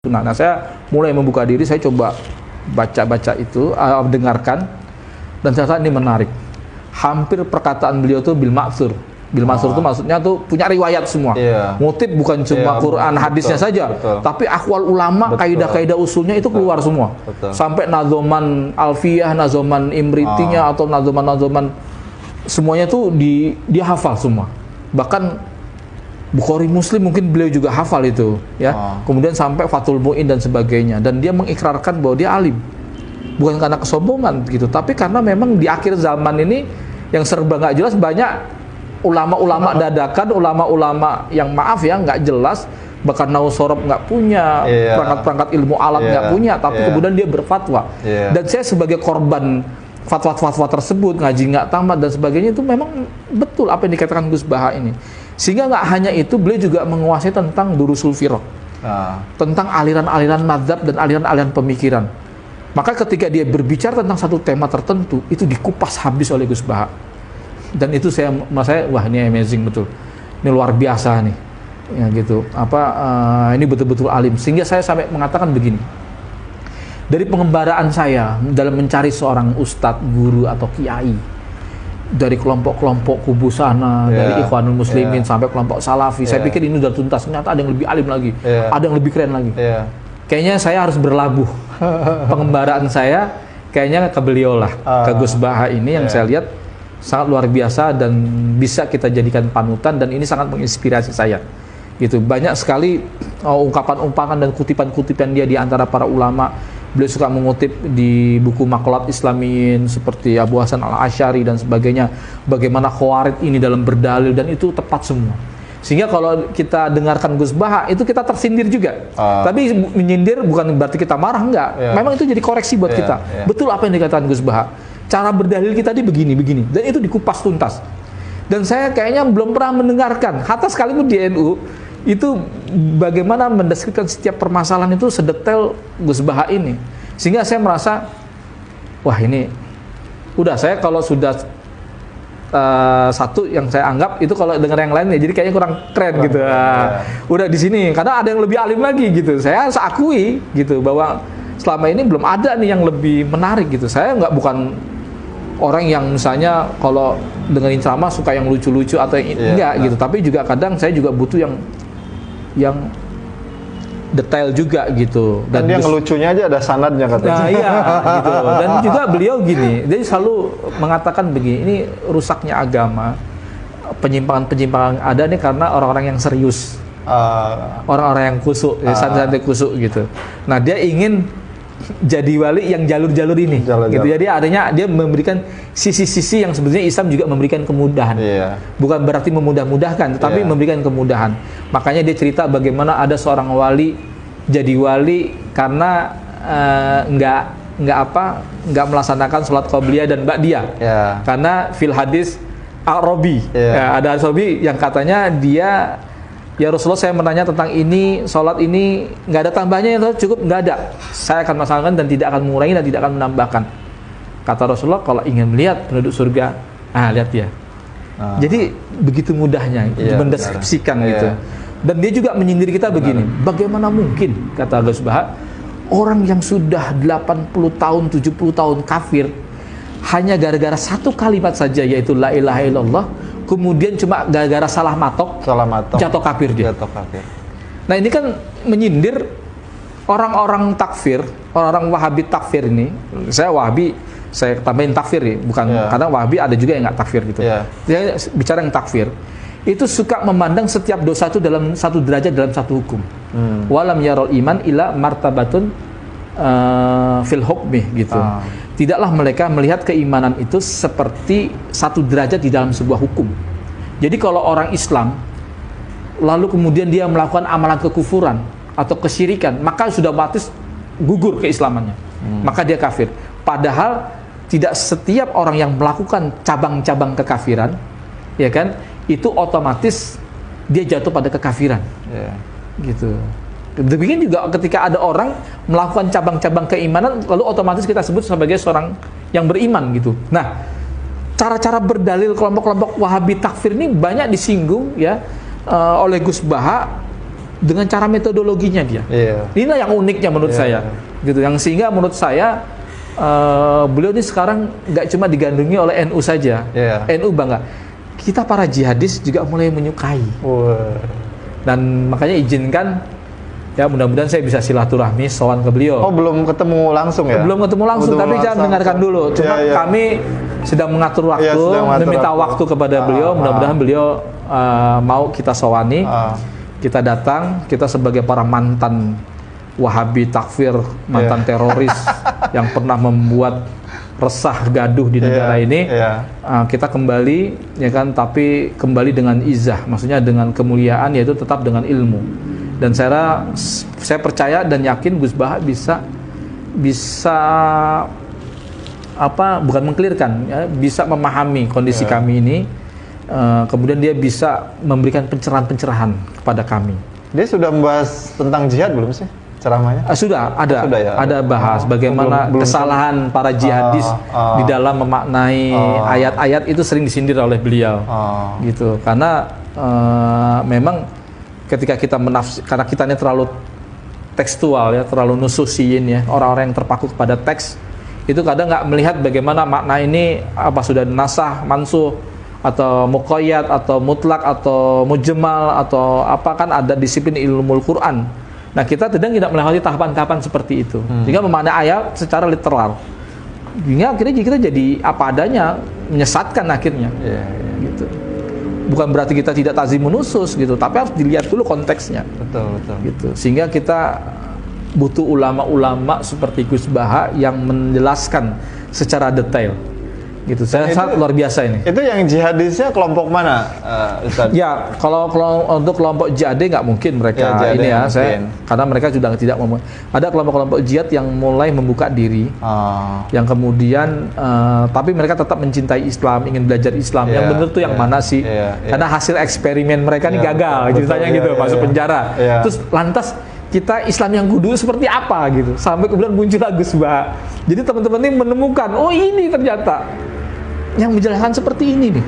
Nah, saya mulai membuka diri, saya coba baca-baca itu, dengarkan, dan ternyata ini menarik. Hampir perkataan beliau itu bil ma'tsur. Bil ma'tsur itu maksudnya tuh punya riwayat semua. Ngutip bukan cuma Quran, hadisnya saja, tapi akwal ulama, kaidah-kaidah usulnya itu keluar semua. Sampai nazoman alfiyah, nazoman imritinya, atau nazoman semuanya tuh dia hafal semua. Bahkan Bukhari Muslim mungkin beliau juga hafal itu, ya. Kemudian sampai Fathul Mu'in dan sebagainya, dan dia mengikrarkan bahwa dia alim, bukan karena kesombongan gitu, tapi karena memang di akhir zaman ini yang serba nggak jelas, banyak ulama-ulama dadakan, ulama-ulama yang maaf ya nggak jelas, bahkan nausorob nggak punya, perangkat-perangkat ilmu alat nggak punya, tapi kemudian dia berfatwa. Dan saya sebagai korban fatwa-fatwa tersebut, ngaji nggak tamat dan sebagainya, itu memang betul apa yang dikatakan Gus Baha ini. Sehingga nggak hanya itu, beliau juga menguasai tentang durusul firaq, tentang aliran-aliran madzhab dan aliran-aliran pemikiran. Maka ketika dia berbicara tentang satu tema tertentu, itu dikupas habis oleh Gus Baha. Dan itu saya, wah ini amazing betul, ini luar biasa nih, ya gitu. Ini betul-betul alim. Sehingga saya sampai mengatakan begini, dari pengembaraan saya dalam mencari seorang ustadz, guru atau kiai, dari kelompok-kelompok kubu sana, dari Ikhwanul Muslimin sampai kelompok Salafi, saya pikir ini sudah tuntas. Ternyata ada yang lebih alim lagi, ada yang lebih keren lagi. Kayaknya saya harus berlabuh pengembaraan saya kayaknya ke beliau lah, ke Gus Baha ini yang saya lihat sangat luar biasa dan bisa kita jadikan panutan, dan ini sangat menginspirasi saya. Gitu. Banyak sekali ungkapan-ungkapan dan kutipan-kutipan dia di antara para ulama. Beliau suka mengutip di buku Maqalat Islamiyin seperti Abu Hasan Al-Asy'ari dan sebagainya, bagaimana Khawarij ini dalam berdalil, dan itu tepat semua. Sehingga kalau kita dengarkan Gus Baha, itu kita tersindir juga. Tapi menyindir bukan berarti kita marah, enggak. Memang itu jadi koreksi buat kita. Betul apa yang dikatakan Gus Baha. Cara berdalil kita begini, dan itu dikupas tuntas. Dan saya kayaknya belum pernah mendengarkan, hatta sekalipun di NU, itu bagaimana mendeskripsikan setiap permasalahan itu sedetail Gus Baha ini. Sehingga saya merasa, wah ini udah, saya kalau sudah satu yang saya anggap itu, kalau dengar yang lain ya jadi kayaknya kurang keren gitu. Udah di sini karena ada yang lebih alim lagi gitu. Saya harus akui gitu bahwa selama ini belum ada nih yang lebih menarik gitu. Saya bukan orang yang misalnya kalau dengerin ceramah suka yang lucu-lucu atau yang enggak gitu, tapi juga kadang saya juga butuh yang detail juga gitu. Dan dia ngelucunya aja ada sanadnya katanya. Nah iya gitu. Dan juga beliau gini, dia selalu mengatakan begini, ini rusaknya agama, penyimpangan-penyimpangan ada nih karena orang-orang yang serius, orang-orang yang kusuk, santai-santai kusuk gitu. Nah dia ingin jadi wali yang jalur-jalur ini, gitu. Jadi adanya dia memberikan sisi-sisi yang sebenarnya Islam juga memberikan kemudahan. Bukan berarti memudah-mudahkan, tetapi memberikan kemudahan. Makanya dia cerita bagaimana ada seorang wali jadi wali karena nggak melaksanakan sholat qobliyah dan ba'diyah. Karena fil hadis Arabi, ada Arabi yang katanya dia, ya Rasulullah, saya menanya tentang ini, sholat ini nggak ada tambahnya, ya cukup, nggak ada. Saya akan masalahkan dan tidak akan mengurangi dan tidak akan menambahkan. Kata Rasulullah, kalau ingin melihat penduduk surga, lihat dia. Jadi begitu mudahnya mendeskripsikan gitu. Dan dia juga menyindir kita begini, bagaimana mungkin, kata Gus Baha, orang yang sudah 80 tahun, 70 tahun kafir, hanya gara-gara satu kalimat saja, yaitu la ilaha illallah, kemudian cuma gara-gara salah matok jatuh kafir dia. Nah ini kan menyindir orang-orang takfir, orang-orang Wahabi takfir ini. Saya Wahabi, saya tambahin takfir ya, bukan karena Wahabi ada juga yang nggak takfir gitu. Saya bicara yang takfir, itu suka memandang setiap dosa itu dalam satu derajat, dalam satu hukum. Walam yarol iman ila martabatun fil hukmi gitu. Tidaklah mereka melihat keimanan itu seperti satu derajat di dalam sebuah hukum. Jadi kalau orang Islam lalu kemudian dia melakukan amalan kekufuran atau kesyirikan, maka sudah otomatis gugur keislamannya, maka dia kafir. Padahal tidak setiap orang yang melakukan cabang-cabang kekafiran, ya kan, itu otomatis dia jatuh pada kekafiran, gitu. Demikian juga ketika ada orang melakukan cabang-cabang keimanan, lalu otomatis kita sebut sebagai seorang yang beriman gitu. Nah, cara-cara berdalil kelompok-kelompok Wahabi takfir ini banyak disinggung ya oleh Gus Baha dengan cara metodologinya dia. Iya. Inilah yang uniknya menurut Iya, saya, gitu. Yang sehingga menurut saya beliau ini sekarang nggak cuma digandrungi oleh NU saja, Iya. NU bangga. Kita para jihadis juga mulai menyukai. Wah. Dan makanya izinkan, ya mudah-mudahan saya bisa silaturahmi sowan ke beliau. Oh, belum ketemu langsung ya? Belum ketemu langsung, Belum tapi jangan langsung. dengarkan dulu. Cuma Iya, iya. kami sedang mengatur waktu, Iya, sedang mengatur meminta waktu. waktu kepada beliau. Mudah-mudahan beliau mau kita sowani, kita datang, kita sebagai para mantan Wahabi takfir, mantan teroris yang pernah membuat resah gaduh di negara ini, kita kembali, ya kan, tapi kembali dengan izah, maksudnya dengan kemuliaan, yaitu tetap dengan ilmu. Dan saya percaya dan yakin Gus Baha bisa bukan mengkelirkan, ya, bisa memahami kondisi kami ini, kemudian dia bisa memberikan pencerahan-pencerahan kepada kami. Dia sudah membahas tentang jihad belum sih ceramahnya? Sudah ada, sudah ya? ada bahas bagaimana belum kesalahan para jihadis di dalam memaknai ayat-ayat itu sering disindir oleh beliau, gitu. Karena memang ketika kita karena kita ini terlalu tekstual, ya, terlalu nususiin, ya, orang-orang yang terpaku kepada teks itu kadang nggak melihat bagaimana makna ini apa sudah nasah, mansuh, atau muqayyad, atau mutlak, atau mujmal, atau apa, kan ada disiplin ilmu Quran. Nah, kita tidak melewati tahapan-tahapan seperti itu. Sehingga memaknai ayat secara literal. Sehingga akhirnya kita jadi apa adanya, menyesatkan akhirnya. Gitu. Bukan berarti kita tidak tazimun nusus gitu, tapi harus dilihat dulu konteksnya. Betul. Gitu. Sehingga kita butuh ulama-ulama seperti Gus Baha yang menjelaskan secara detail. Gitu. Saya sangat luar biasa ini. Itu yang jihadisnya kelompok mana, Ustaz? Ya, kalau untuk kelompok jihad nggak mungkin mereka ini ya, karena mereka sudah tidak mau. Ada kelompok-kelompok jihad yang mulai membuka diri, yang kemudian tapi mereka tetap mencintai Islam, ingin belajar Islam. Yang benar tuh yang mana sih? Karena hasil eksperimen mereka ini gagal, ceritanya gitu, masuk penjara. Terus lantas kita Islam yang kudu seperti apa gitu, sampai kemudian muncul Gus Baha. Jadi teman-teman ini menemukan, oh ini ternyata yang menjelaskan seperti ini nih.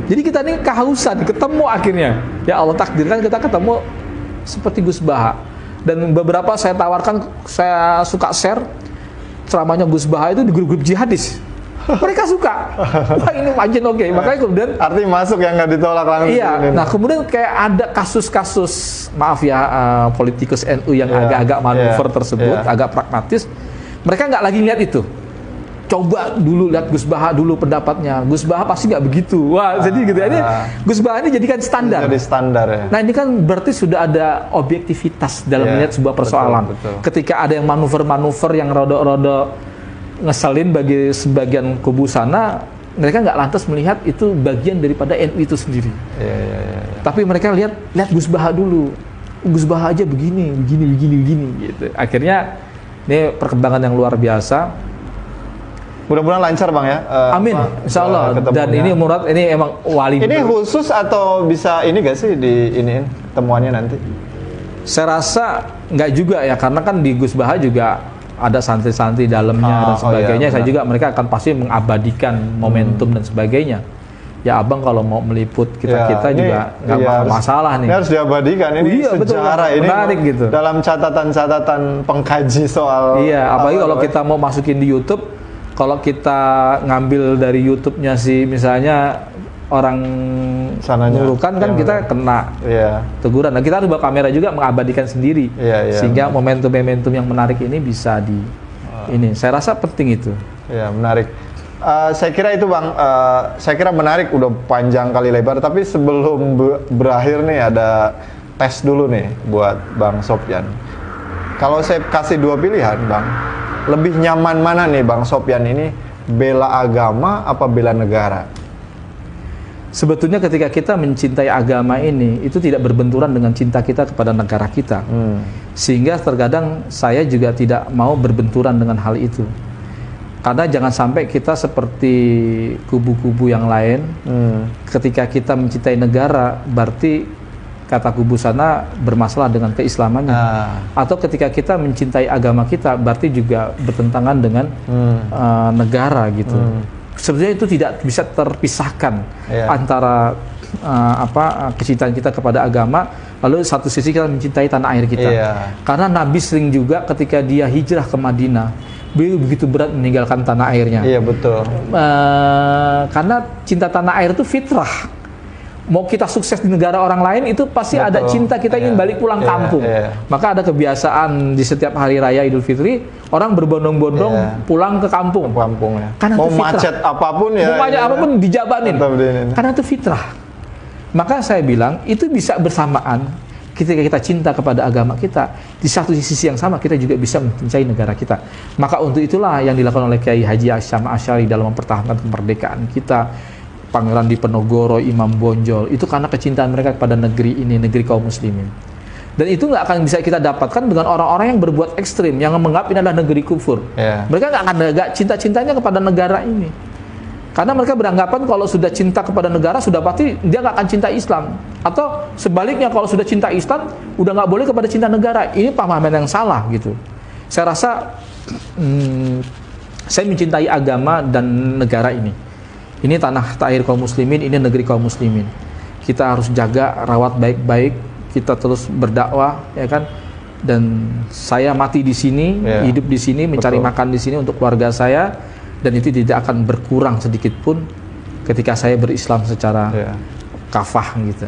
Jadi kita ini kehausan, ketemu akhirnya. Ya Allah takdirkan kita ketemu seperti Gus Baha. Dan beberapa saya tawarkan, saya suka share ceramahnya Gus Baha itu di grup-grup jihadis. Mereka suka. Wah ini majin oke. Makanya kemudian artinya masuk yang nggak ditolak langsung. Iya. Nah kemudian kayak ada kasus-kasus, maaf ya, politikus NU yang agak-agak manuver tersebut, agak pragmatis. Mereka nggak lagi lihat itu. Coba dulu lihat Gus Baha dulu pendapatnya. Gus Baha pasti nggak begitu. Wah, jadi gitu ya. Ini Gus Baha ini jadikan standar. Jadi standar ya. Nah, ini kan berarti sudah ada objektivitas dalam melihat sebuah persoalan. Betul. Ketika ada yang manuver-manuver yang rodo-rodo ngeselin bagi sebagian kubu sana, mereka nggak lantas melihat itu bagian daripada NU itu sendiri. Tapi mereka lihat Gus Baha dulu. Gus Baha aja begini gitu. Akhirnya ini perkembangan yang luar biasa. Mudah-mudahan lancar Bang ya. Amin, insya Allah. Dan ini Murad, ini emang wali. Ini khusus atau bisa ini gak sih di iniin temuannya nanti? Saya rasa nggak juga ya, karena kan di Gus Baha juga ada santri-santri dalamnya dan sebagainya. Saya juga mereka akan pasti mengabadikan momentum dan sebagainya. Ya abang kalau mau meliput kita juga nggak masalah nih. Ini harus diabadikan, ini sejarah, betul, ini menarik gitu. Dalam catatan-catatan pengkaji soal. Iya, apalagi kalau kita mau masukin di YouTube. Kalau kita ngambil dari YouTube-nya sih misalnya orang Nurukan kan kita kena teguran. Nah, kita harus bawa kamera juga mengabadikan sendiri sehingga momentum-momentum yang menarik ini bisa ini. Saya rasa penting itu. Ya, menarik. Saya kira itu Bang, saya kira menarik, udah panjang kali lebar, tapi sebelum berakhir nih ada tes dulu nih buat Bang Sofyan. Kalau saya kasih dua pilihan Bang, lebih nyaman mana nih Bang Sofyan ini, bela agama apa bela negara? Sebetulnya ketika kita mencintai agama ini, itu tidak berbenturan dengan cinta kita kepada negara kita. Sehingga terkadang saya juga tidak mau berbenturan dengan hal itu. Karena jangan sampai kita seperti kubu-kubu yang lain, ketika kita mencintai negara, berarti kata kubu sana bermasalah dengan keislamannya. Atau ketika kita mencintai agama kita, berarti juga bertentangan dengan negara gitu. Sebenarnya itu tidak bisa terpisahkan antara kecintaan kita kepada agama, lalu satu sisi kita mencintai tanah air kita. Karena Nabi sering juga ketika dia hijrah ke Madinah, beliau begitu berat meninggalkan tanah airnya. Iya betul. Karena cinta tanah air itu fitrah. Mau kita sukses di negara orang lain itu pasti ada cinta kita ingin balik pulang kampung. Maka ada kebiasaan di setiap hari raya Idul Fitri orang berbondong-bondong pulang ke kampung. Karena mau itu fitrah. macet apapun ya. Mau macet apapun dijabanin. Karena itu fitrah. Maka saya bilang itu bisa bersamaan ketika kita cinta kepada agama kita, di satu sisi yang sama kita juga bisa mencintai negara kita. Maka untuk itulah yang dilakukan oleh Kiai Haji Hasyam Asy'ari dalam mempertahankan kemerdekaan kita. Pangeran Diponegoro, Imam Bonjol, itu karena kecintaan mereka kepada negeri ini, negeri kaum muslimin. Dan itu nggak akan bisa kita dapatkan dengan orang-orang yang berbuat ekstrim, yang menganggap ini adalah negeri kufur. Mereka nggak akan ada cinta-cintanya kepada negara ini. Karena mereka beranggapan kalau sudah cinta kepada negara, sudah pasti dia nggak akan cinta Islam. Atau sebaliknya, kalau sudah cinta Islam, udah nggak boleh kepada cinta negara. Ini pemahaman yang salah gitu. Saya rasa saya mencintai agama dan negara ini. Ini tanah air kaum muslimin, ini negeri kaum muslimin. Kita harus jaga, rawat baik-baik, kita terus berdakwah, ya kan? Dan saya mati di sini, hidup di sini, mencari makan di sini untuk keluarga saya, dan itu tidak akan berkurang sedikit pun ketika saya berislam secara kafah gitu.